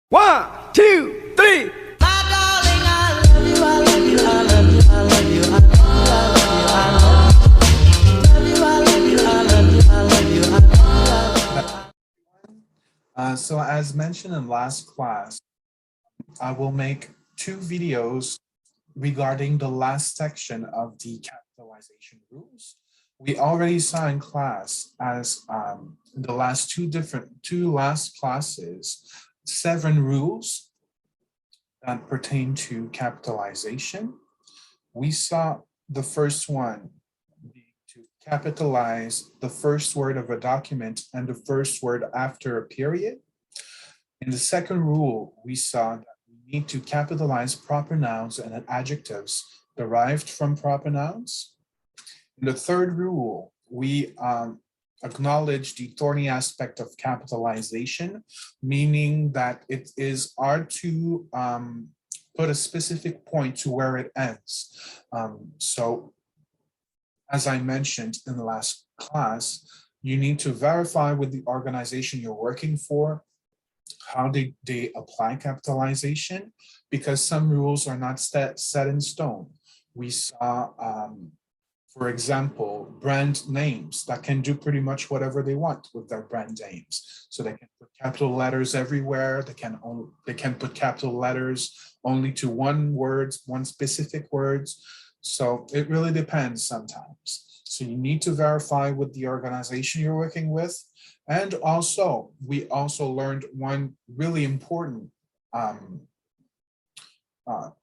One, two, three. My darling, I love you, I love you, I love you, I love you, I love you, I love you, I love you, I love you, I love you, I love you. So as mentioned in last class, I will make two videos regarding the last section of the capitalization rules. We already saw in class as the last two last classes, 7 rules that pertain to capitalization. We saw the first one being to capitalize the first word of a document and the first word after a period. In the second rule, we saw that we need to capitalize proper nouns and adjectives derived from proper nouns. In the third rule, we acknowledge the thorny aspect of capitalization, meaning that it is hard to put a specific point to where it ends. So as I mentioned in the last class, you need to verify with the organization you're working for how they apply capitalization, because some rules are not set in stone. We saw, for example, brand names that can do pretty much whatever they want with their brand names. So they can put capital letters everywhere. They can put capital letters only to one specific words. So it really depends sometimes. So you need to verify with the organization you're working with. And also, we also learned one really important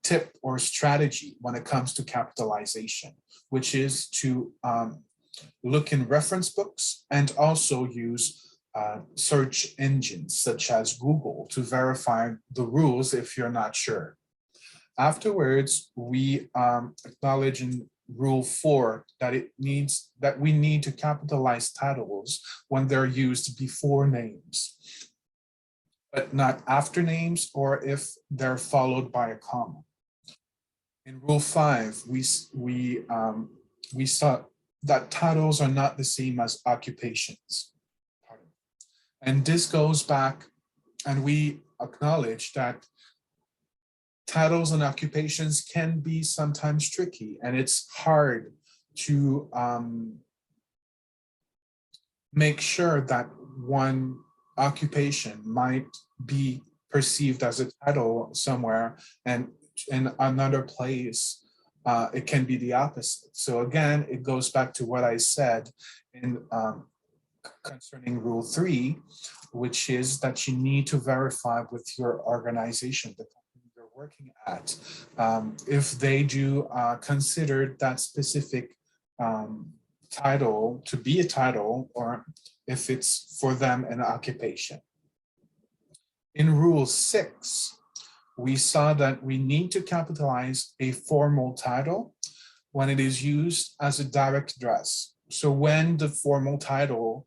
tip or strategy when it comes to capitalization, which is to look in reference books and also use search engines such as Google to verify the rules if you're not sure. Afterwards, we acknowledge in Rule 4 that we need to capitalize titles when they're used before names, but not after names or if they're followed by a comma. In Rule 5, we saw that titles are not the same as occupations. And this goes back, and we acknowledge that titles and occupations can be sometimes tricky, and it's hard to make sure that one occupation might be perceived as a title somewhere, and in another place it can be the opposite. So again, it goes back to what I said in concerning Rule 3, which is that you need to verify with your organization, the company you're working at, if they do consider that specific title to be a title, or if it's for them an occupation. In Rule 6, we saw that we need to capitalize a formal title when it is used as a direct address. So when the formal title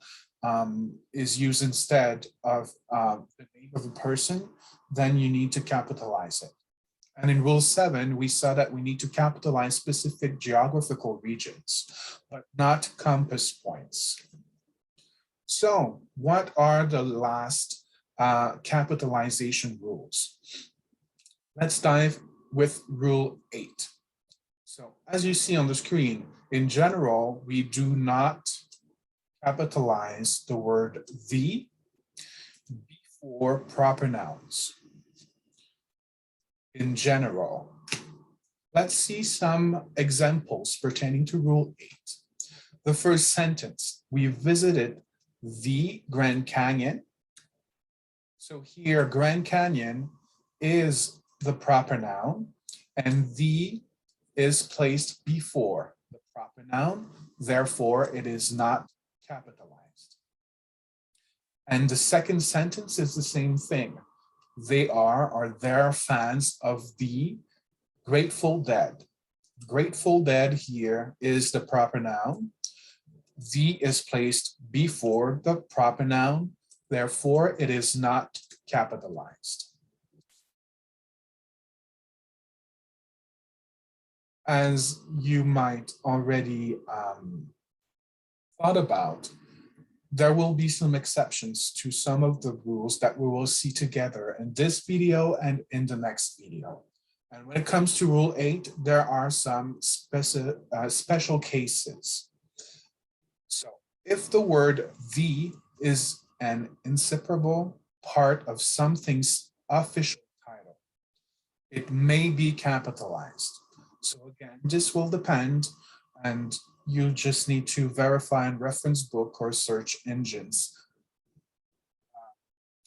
is used instead of the name of a person, then you need to capitalize it. And in Rule 7, we saw that we need to capitalize specific geographical regions, but not compass points. So what are the last capitalization rules? Let's dive with Rule 8. So as you see on the screen, in general, we do not capitalize the word the before proper nouns. In general, let's see some examples pertaining to Rule 8. The first sentence, we visited the Grand Canyon. So here, Grand Canyon is the proper noun, and the is placed before the proper noun, therefore it is not capitalized. And the second sentence is the same thing. They are or they're fans of the Grateful Dead. Grateful Dead here is the proper noun. The is placed before the proper noun, therefore it is not capitalized. As you might already thought about, there will be some exceptions to some of the rules that we will see together in this video and in the next video. And when it comes to Rule 8, there are some special cases. So if the word the is an inseparable part of something's official title, it may be capitalized. So again, this will depend, and you just need to verify in reference book or search engines.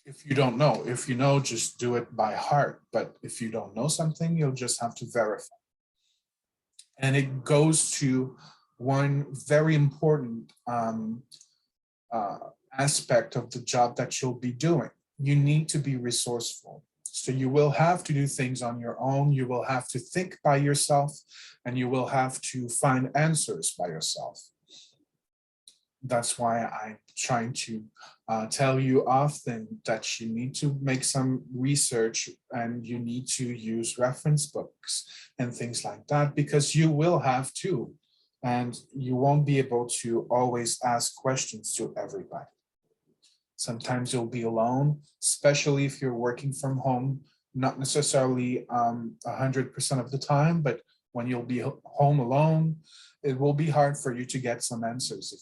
If you don't know, if you know, just do it by heart. But if you don't know something, you'll just have to verify. And it goes to one very important aspect of the job that you'll be doing. You need to be resourceful. So you will have to do things on your own. You will have to think by yourself, and you will have to find answers by yourself. That's why I'm trying to tell you often that you need to make some research and you need to use reference books and things like that, because you will have to, and you won't be able to always ask questions to everybody. Sometimes you'll be alone, especially if you're working from home, not necessarily 100% of the time, but when you'll be home alone, it will be hard for you to get some answers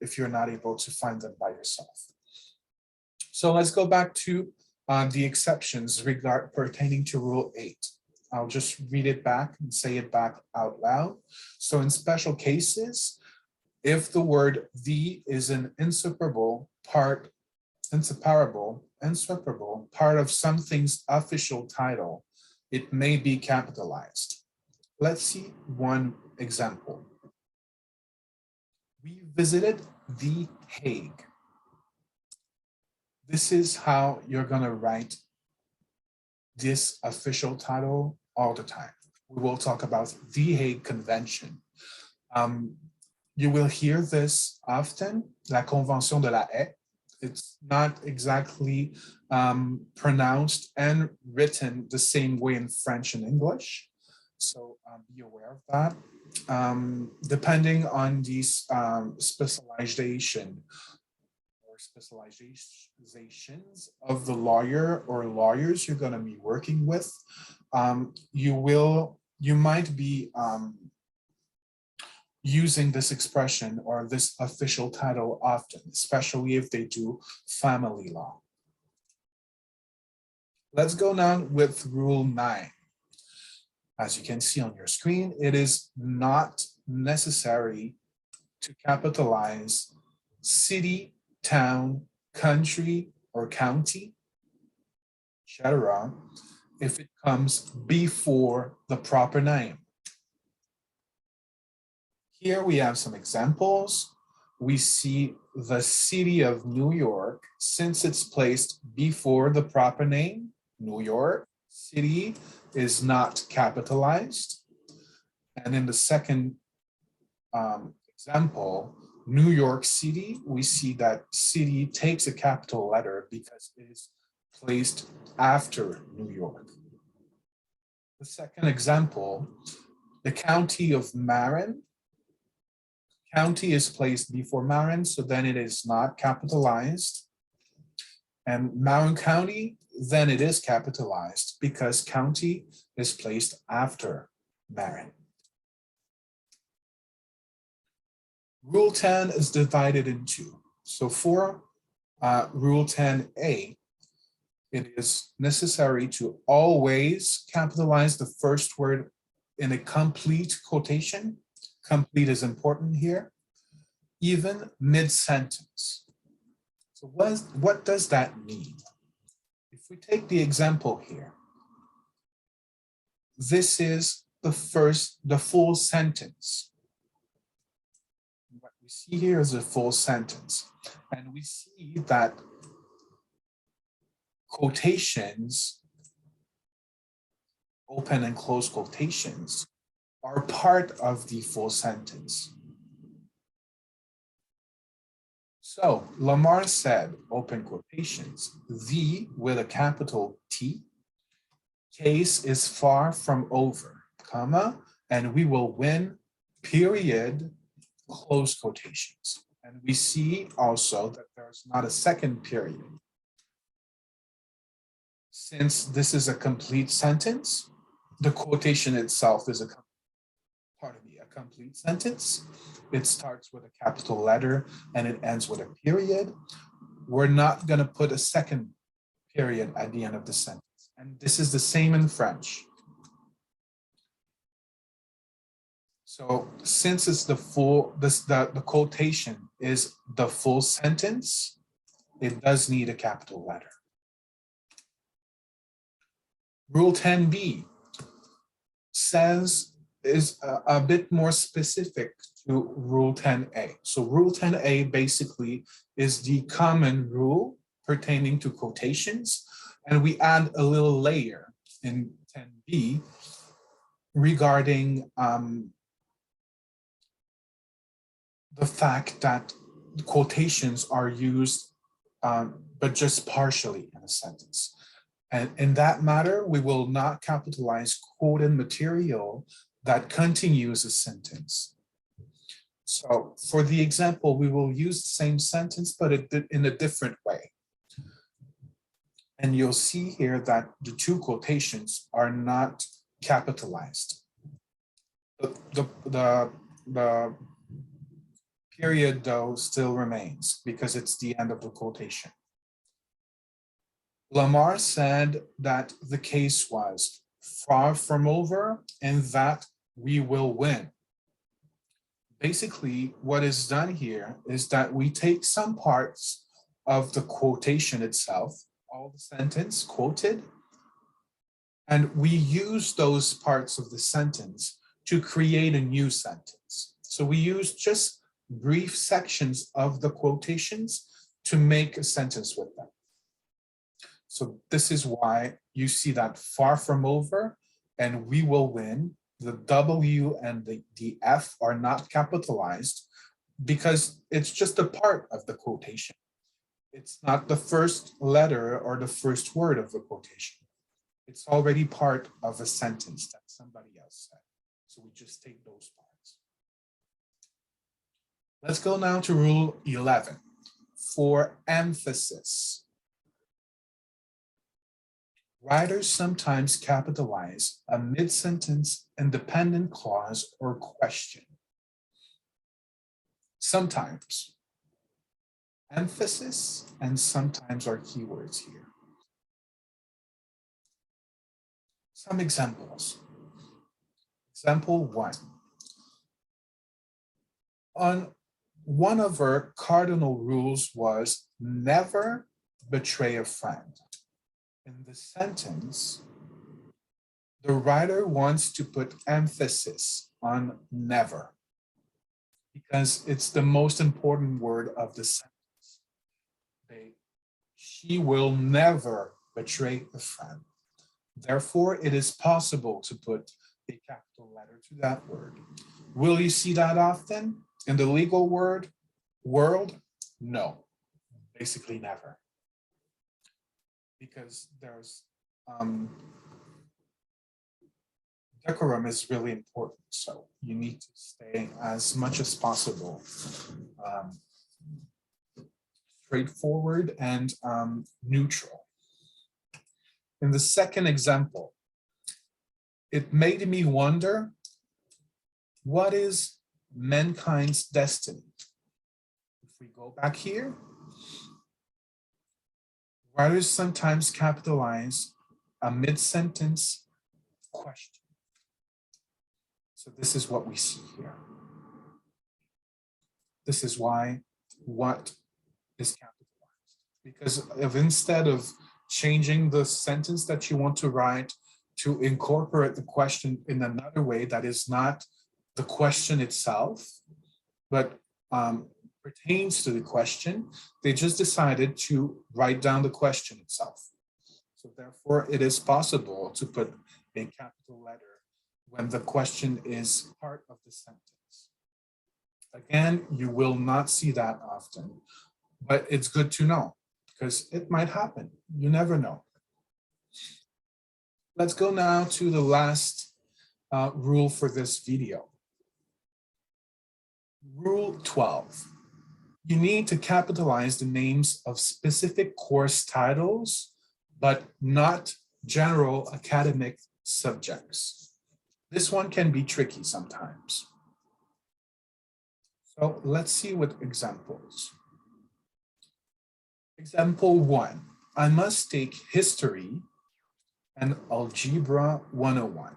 if you're not able to find them by yourself. So let's go back to the exceptions pertaining to Rule 8. I'll just read it back and say it back out loud. So in special cases, if the word the is an inseparable part of something's official title, it may be capitalized. Let's see one example. We visited The Hague. This is how you're going to write this official title all the time. We will talk about The Hague Convention. You will hear this often, la Convention de la Haye. It's not exactly pronounced and written the same way in French and English. So be aware of that. Depending on these specializations of the lawyer or lawyers you're going to be working with, you might be using this expression or this official title often, especially if they do family law. Let's go now with Rule 9. As you can see on your screen, it is not necessary to capitalize city, town, country, or county, etc., if it comes before the proper name. Here we have some examples. We see the city of New York, since it's placed before the proper name, New York, city is not capitalized. And in the second example, New York City, we see that city takes a capital letter because it is placed after New York. The second example, the county of Marin. County is placed before Marin, so then it is not capitalized. And Marin County, then it is capitalized because county is placed after Marin. Rule 10 is divided in two. So for Rule 10A, it is necessary to always capitalize the first word in a complete quotation. Complete is important here, even mid-sentence. So what does that mean? If we take the example here, this is the full sentence. What we see here is a full sentence. And we see that quotations, open and close quotations, are part of the full sentence. So Lamar said, open quotations, the with a capital T, case is far from over, comma, and we will win, period, close quotations. And we see also that there's not a second period. Since this is a complete sentence, the quotation itself is a complete sentence. It starts with a capital letter and it ends with a period. We're not going to put a second period at the end of the sentence. And this is the same in French. So since it's the full, the quotation is the full sentence, it does need a capital letter. Rule 10b is a bit more specific to Rule 10a. So Rule 10a basically is the common rule pertaining to quotations, and we add a little layer in 10b regarding the fact that quotations are used, but just partially in a sentence. And in that matter, we will not capitalize quoted material that continues a sentence. So for the example, we will use the same sentence, but in a different way. And you'll see here that the two quotations are not capitalized. The period, though, still remains because it's the end of the quotation. Lamar said that the case was far from over and that we will win. Basically, what is done here is that we take some parts of the quotation itself, all the sentence quoted, and we use those parts of the sentence to create a new sentence. So we use just brief sections of the quotations to make a sentence with them. So this is why you see that far from over and we will win. The W and the F are not capitalized because it's just a part of the quotation. It's not the first letter or the first word of the quotation. It's already part of a sentence that somebody else said. So we just take those parts. Let's go now to Rule 11 for emphasis. Writers sometimes capitalize a mid-sentence independent clause or question. Sometimes. Emphasis and sometimes are keywords here. Some examples. Example 1. One of our cardinal rules was never betray a friend. In the sentence, the writer wants to put emphasis on never because it's the most important word of the sentence. She will never betray a friend. Therefore, it is possible to put a capital letter to that word. Will you see that often in the legal world? No, basically never. Because there's decorum is really important. So you need to stay as much as possible straightforward and neutral. In the second example, it made me wonder, what is mankind's destiny? If we go back here, writers sometimes capitalize a mid-sentence question. So this is what we see here. This is why what is capitalized. Because instead of changing the sentence that you want to write to incorporate the question in another way that is not the question itself, but pertains to the question, they just decided to write down the question itself. So therefore, it is possible to put a capital letter when the question is part of the sentence. Again, you will not see that often, but it's good to know because it might happen. You never know. Let's go now to the last rule for this video. Rule 12. you need to capitalize the names of specific course titles, but not general academic subjects. This one can be tricky sometimes. So let's see with examples. Example 1, I must take history and algebra 101.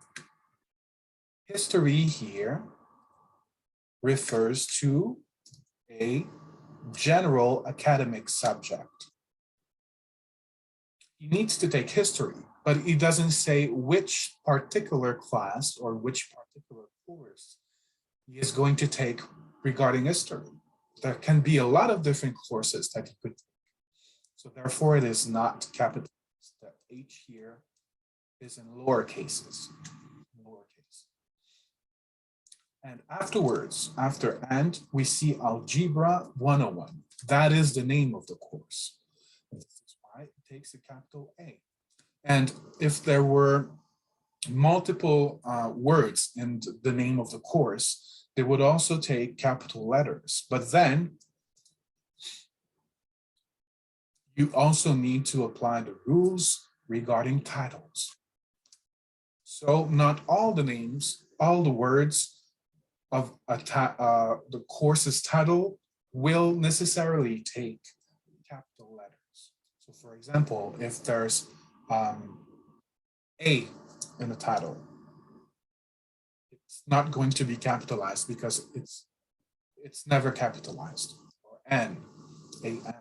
History here refers to a general academic subject. He needs to take history, but he doesn't say which particular class or which particular course he is going to take regarding history. There can be a lot of different courses that he could take. So therefore it is not capitalized. The H here is in lower cases. And afterwards, after and, we see Algebra 101. That is the name of the course. This is why it takes a capital A. And if there were multiple words in the name of the course, they would also take capital letters. But then you also need to apply the rules regarding titles. So not all the names, all the words of the course's title will necessarily take capital letters. So for example, if there's A in the title, it's not going to be capitalized because it's never capitalized. Or N, A-N,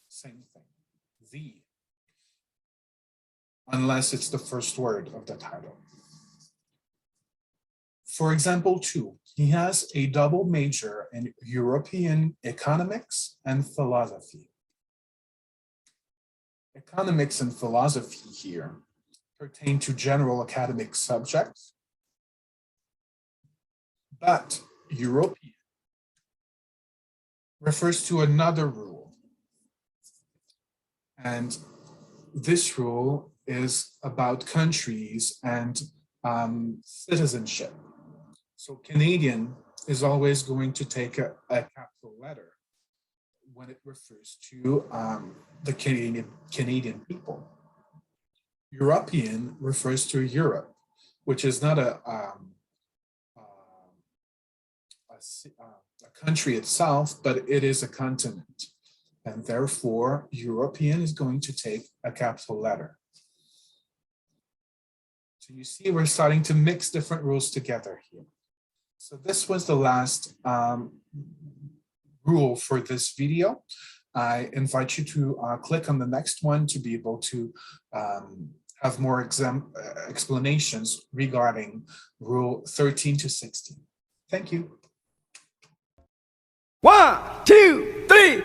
same thing. V, unless it's the first word of the title. For example 2, he has a double major in European economics and philosophy. Economics and philosophy here pertain to general academic subjects, but European refers to another rule. And this rule is about countries and citizenship. So Canadian is always going to take a capital letter when it refers to the Canadian people. European refers to Europe, which is not a country itself, but it is a continent. And therefore, European is going to take a capital letter. So you see, we're starting to mix different rules together here. So this was the last rule for this video. I invite you to click on the next one to be able to have more explanations regarding rule 13 to 16. Thank you. 1, 2, 3.